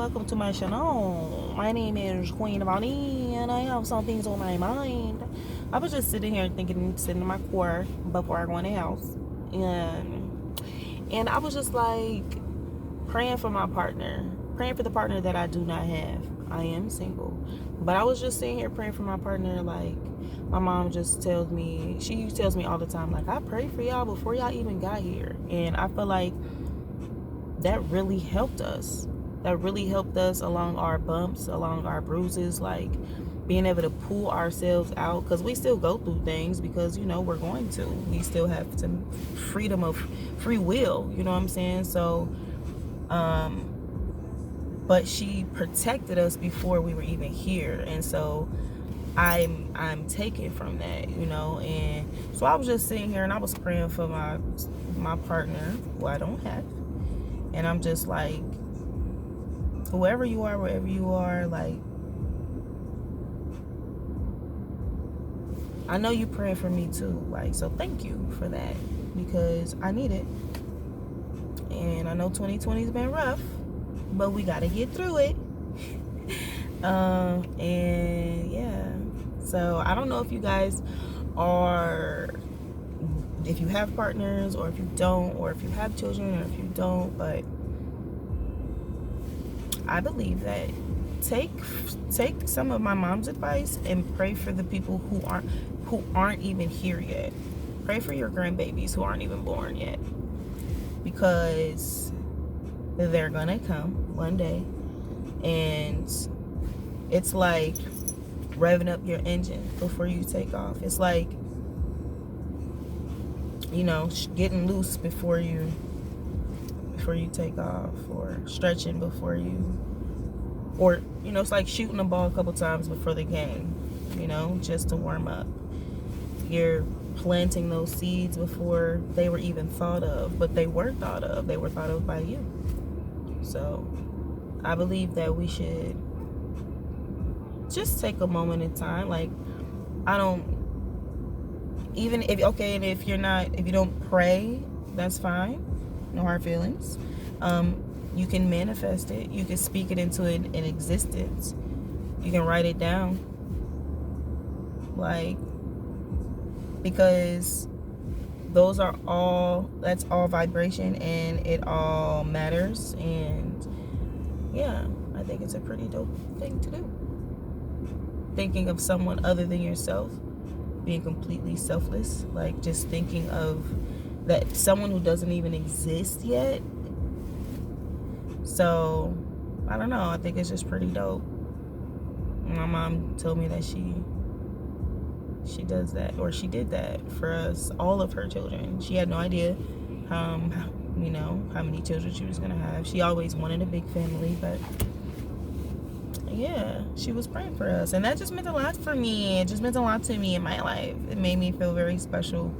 welcome to my channel. My name is Queen Bonnie, and I have some things on my mind. I was just sitting here thinking, sitting in my car before I go in the house, and I was just like praying for my partner, praying for the partner that I do not have. I am single, but I was just sitting here praying for my partner. Like my mom just tells me, she tells me all the time, like I prayed for y'all before y'all even got here, and I feel like that really helped us. That really helped us along our bumps, along our bruises, like being able to pull ourselves out, because we still go through things, because we're going to, we still have some freedom of free will, you know what I'm saying? So but she protected us before we were even here, and so I'm taken from that, and so I was just sitting here and I was praying for my partner, who I don't have. And I'm just like, whoever you are, wherever you are, like, I know you praying for me too. Like, so thank you for that, because I need it. And I know 2020's been rough, but we got to get through it. And yeah, so I don't know if you guys are, if you have partners or if you don't, or if you have children or if you don't, but I believe that take some of my mom's advice and pray for the people who aren't even here yet. Pray for your grandbabies who aren't even born yet, because they're gonna come one day, and it's like revving up your engine before you take off. It's like, getting loose before you take off, or stretching before you, or it's like shooting a ball a couple times before the game, just to warm up. You're planting those seeds before they were even thought of, but they were thought of. They were thought of by you. So I believe that we should just take a moment in time. Like, I don't, even if, okay, and if you don't pray, that's fine. No hard feelings. You can manifest it. You can speak it into an existence. You can write it down. Like, because that's all vibration, and it all matters. And yeah, I think it's a pretty dope thing to do. Thinking of someone other than yourself, being completely selfless, like just thinking of that someone who doesn't even exist yet. So I don't know, I think it's just pretty dope. My mom told me that she does that, or she did that for us, all of her children. She had no idea how many children she was gonna have. She always wanted a big family, but yeah, she was praying for us, and that just meant a lot for me. It just meant a lot to me in my life. It made me feel very special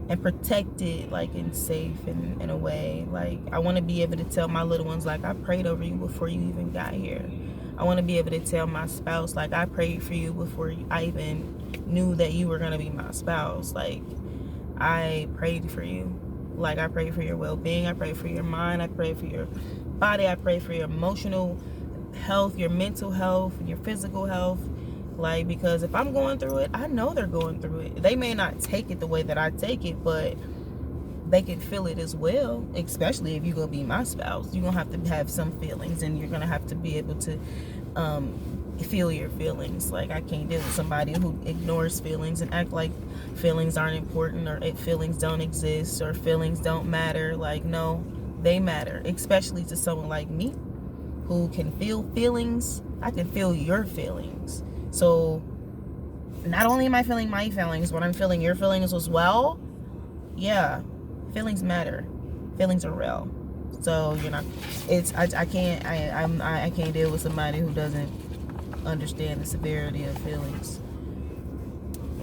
and protected, like, and safe in a way. Like, I want to be able to tell my little ones, like, I prayed over you before you even got here. I want to be able to tell my spouse, like, I prayed for you before I even knew that you were going to be my spouse. Like, I prayed for you. Like, I prayed for your well-being. I prayed for your mind. I prayed for your body. I prayed for your emotional health, your mental health, your physical health. Like, because if I'm going through it, I know they're going through it. They may not take it the way that I take it, but they can feel it as well. Especially if you're gonna be my spouse, you're gonna have to have some feelings, and you're gonna have to be able to feel your feelings. Like, I can't deal with somebody who ignores feelings and act like feelings aren't important, or feelings don't exist, or feelings don't matter. Like, no, they matter, especially to someone like me who can feel feelings. I can feel your feelings. So not only am I feeling my feelings, but I'm feeling your feelings as well. Yeah, feelings matter. Feelings are real. So I can't deal with somebody who doesn't understand the severity of feelings.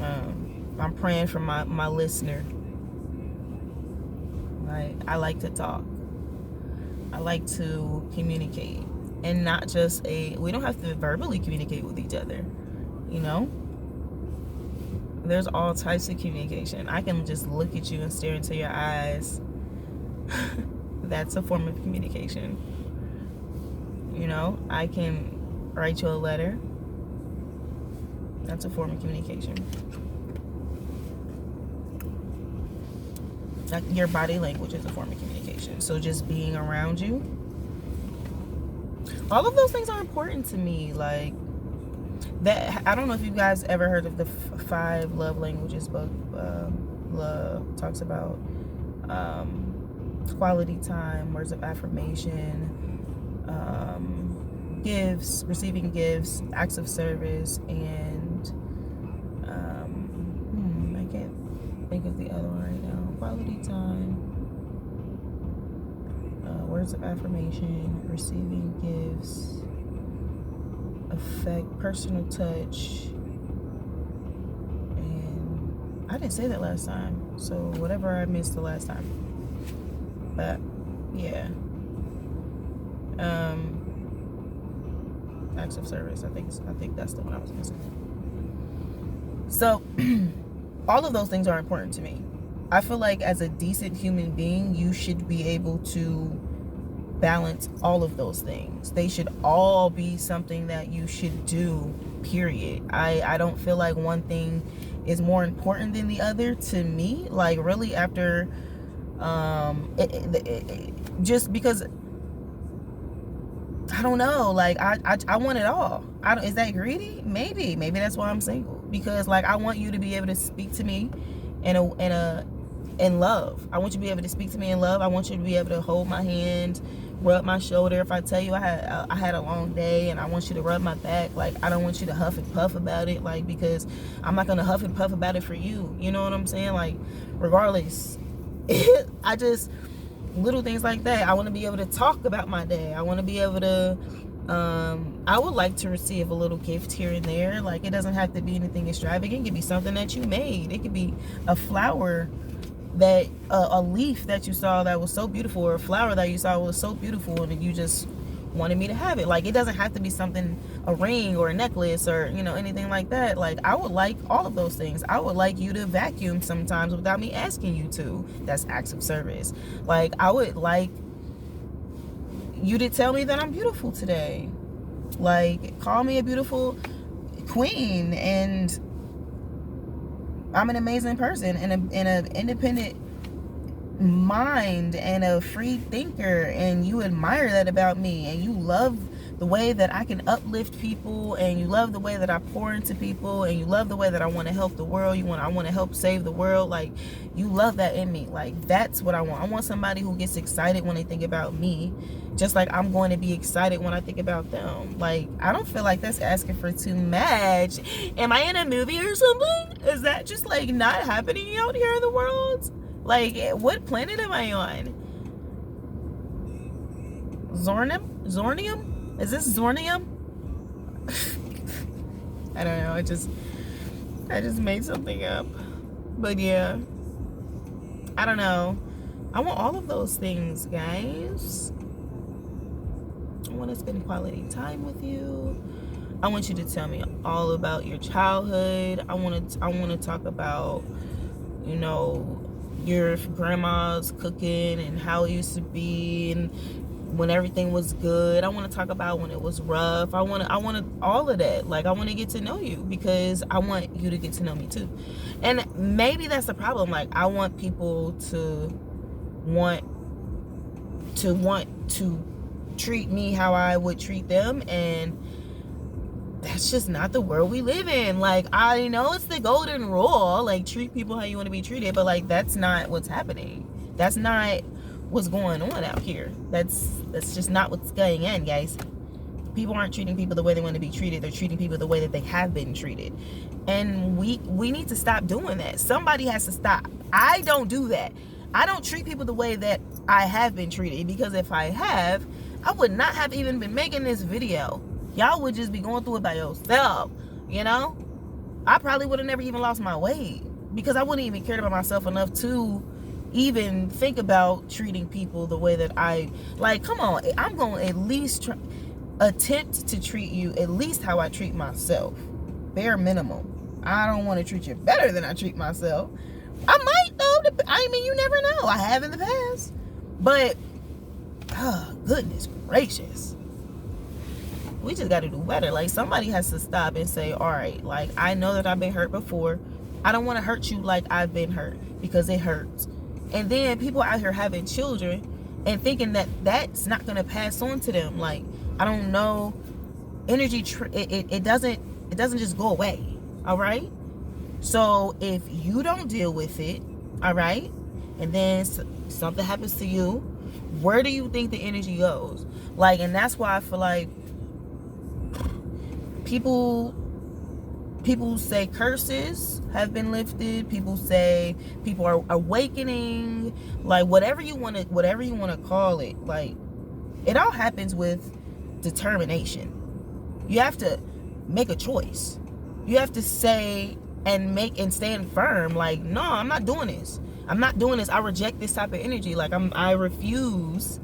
I'm praying for my listener. I like to talk. I like to communicate. And not just we don't have to verbally communicate with each other, There's all types of communication. I can just look at you and stare into your eyes. That's a form of communication. You know, I can write you a letter. That's a form of communication. Like, your body language is a form of communication. So just being around you, all of those things are important to me. Like that. I don't know if you guys ever heard of the 5 Love Languages book. Love talks about quality time, words of affirmation, gifts, receiving gifts, acts of service, and I can't think of the other one right now. Quality time, words of affirmation, receiving gifts, affect, personal touch, and I didn't say that last time, so whatever I missed the last time. But yeah, acts of service. I think that's the one I was missing. So all of those things are important to me. I feel like as a decent human being, you should be able to balance all of those things. They should all be something that you should do, period. I don't feel like one thing is more important than the other to me. Like, really, after just because I don't know, like I want it all. Is that greedy? Maybe that's why I'm single, because like I want you to be able to speak to me in love. I want you to be able to speak to me in love. I want you to be able to hold my hand, rub my shoulder. If I tell you I had a long day and I want you to rub my back, like I don't want you to huff and puff about it, like, because I'm not gonna huff and puff about it for you. You know what I'm saying? Like, regardless, I just, little things like that. I want to be able to talk about my day. I want to be able to I would like to receive a little gift here and there. Like, it doesn't have to be anything extravagant. It could be something that you made. It could be a flower that a leaf that you saw that was so beautiful, or a flower that you saw was so beautiful and you just wanted me to have it. Like, it doesn't have to be something, a ring or a necklace or, you know, anything like that. Like, I would like all of those things. I would like you to vacuum sometimes without me asking you to. That's acts of service. Like, I would like you to tell me that I'm beautiful today. Like, call me a beautiful queen, and I'm an amazing person, and an independent mind, and a free thinker, and you admire that about me, and you love the way that I can uplift people, and you love the way that I pour into people, and you love the way that I want to help the world. I want to help save the world. Like, you love that in me. Like, that's what I want. I want somebody who gets excited when they think about me, just like I'm going to be excited when I think about them. Like, I don't feel like that's asking for too much. Am I in a movie or something? Is that just like not happening out here in the world? Like, what planet am I on? Zornium? Is this Zornium? I don't know. I just made something up. But yeah, I don't know. I want all of those things, guys. I want to spend quality time with you. I want you to tell me all about your childhood. I want to talk about, you know, your grandma's cooking and how it used to be, and when everything was good. I want to talk about when it was rough. I want all of that. Like, I want to get to know you, because I want you to get to know me too. And maybe that's the problem. Like, I want people to want to treat me how I would treat them, and that's just not the world we live in. Like, I know it's the golden rule, like, treat people how you want to be treated, but like, that's not what's happening. That's not what's going on out here. That's just not what's going on, guys. People aren't treating people the way they want to be treated. They're treating people the way that they have been treated, and we need to stop doing that. Somebody has to stop. I don't do that. I don't treat people the way that I have been treated, because if I have, I would not have even been making this video. Y'all would just be going through it by yourself, you know? I probably would have never even lost my weight, because I wouldn't even care about myself enough to even think about treating people the way that I, like, come on, I'm going to at least attempt to treat you at least how I treat myself. Bare minimum. I don't want to treat you better than I treat myself. I might, though. I mean, you never know. I have in the past. But, oh, goodness gracious. we just got to do better. Like, somebody has to stop and say, all right, like, I know that I've been hurt before. I don't want to hurt you like I've been hurt, because it hurts. And then people out here having children and thinking that that's not going to pass on to them. Like, I don't know. Energy, it doesn't just go away. All right. So if you don't deal with it, all right, and then something happens to you, where do you think the energy goes? Like, and that's why I feel like people say curses have been lifted. People say people are awakening. Like, whatever you want to call it. Like, it all happens with determination. You have to make a choice. You have to say and stand firm. Like, no, I'm not doing this. I'm not doing this. I reject this type of energy. Like, I refuse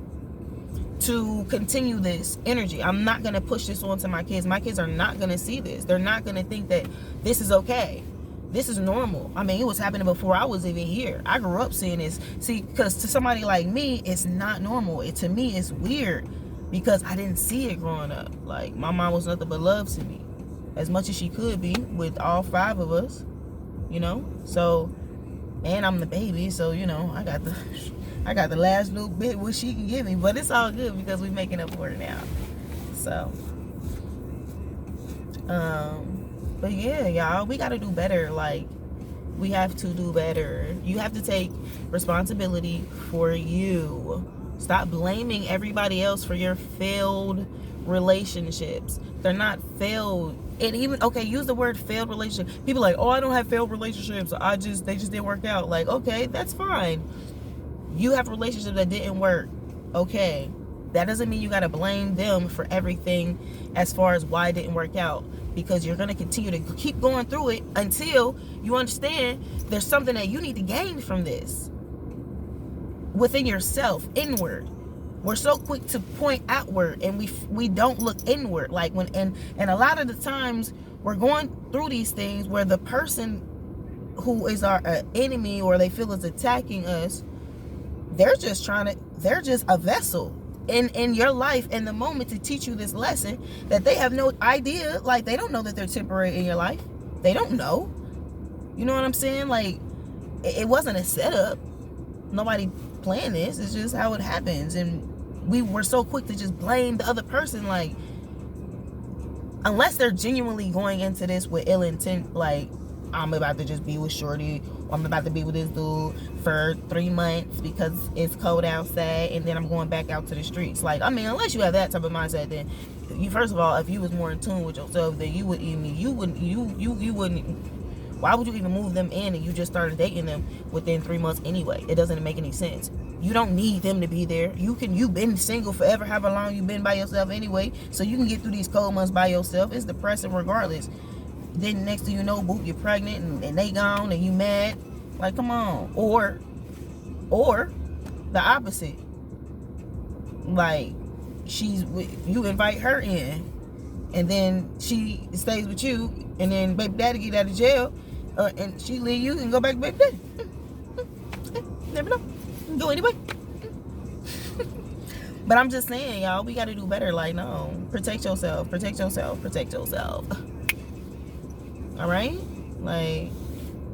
to continue this energy. I'm not going to push this on to my kids. My kids are not going to see this. They're not going to think that this is okay. This is normal. I mean, it was happening before I was even here. I grew up seeing this. See, because to somebody like me, it's not normal. To me, it's weird because I didn't see it growing up. Like, my mom was nothing but love to me, as much as she could be with all 5 of us, you know? So, and I'm the baby, so, you know, I got the last little bit what she can give me, but it's all good because we're making up for it now. So, but yeah, y'all, we got to do better. Like, we have to do better. You have to take responsibility for you. Stop blaming everybody else for your failed relationships. They're not failed. And even, okay, use the word failed relationship. People are like, oh, I don't have failed relationships. They just didn't work out. Like, okay, that's fine. You have relationships that didn't work. Okay. That doesn't mean you got to blame them for everything as far as why it didn't work out. Because you're going to continue to keep going through it until you understand there's something that you need to gain from this. Within yourself, inward. We're so quick to point outward and we don't look inward. Like, when and a lot of the times we're going through these things where the person who is our enemy or they feel is attacking us, they're just a vessel in your life in the moment to teach you this lesson that they have no idea. Like, they don't know that they're temporary in your life. They don't know. You know what I'm saying? Like, it wasn't a setup. Nobody planned this. It's just how it happens. And we were so quick to just blame the other person. Like, unless they're genuinely going into this with ill intent, like, I'm about to just be with Shorty, or I'm about to be with this dude for 3 months because it's cold outside, and then I'm going back out to the streets. Like, I mean, unless you have that type of mindset, then you, first of all, if you was more in tune with yourself, then you wouldn't. Why would you even move them in and you just started dating them within 3 months anyway? It doesn't make any sense. You don't need them to be there. You've been single forever, however long you've been by yourself anyway, so you can get through these cold months by yourself. It's depressing regardless. Then next thing you know, boop, you're pregnant and they gone and you mad. Like, come on. Or the opposite. Like, you invite her in and then she stays with you, and then baby daddy get out of jail, and she leave you and go back to baby daddy. Never know. Go anyway. But I'm just saying, y'all, we got to do better. Like, no, protect yourself. All right? Like,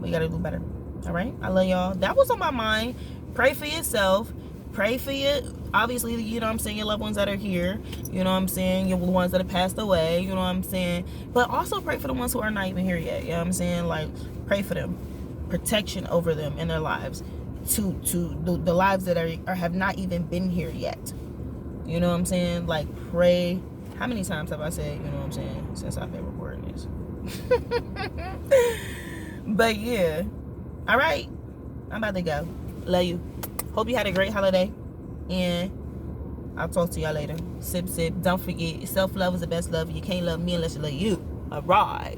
we got to do better. All right? I love y'all. That was on my mind. Pray for yourself. Pray for obviously, you know what I'm saying, your loved ones that are here. You know what I'm saying? Your ones that have passed away. You know what I'm saying? But also pray for the ones who are not even here yet. You know what I'm saying? Like, pray for them. Protection over them in their lives. To the lives that are have not even been here yet. You know what I'm saying? Like, pray. How many times have I said, you know what I'm saying, since I've been recording this? But yeah. All right. I'm about to go. Love you. Hope you had a great holiday. And I'll talk to y'all later. Sip, sip. Don't forget, self-love is the best love. You can't love me unless you love you. All right.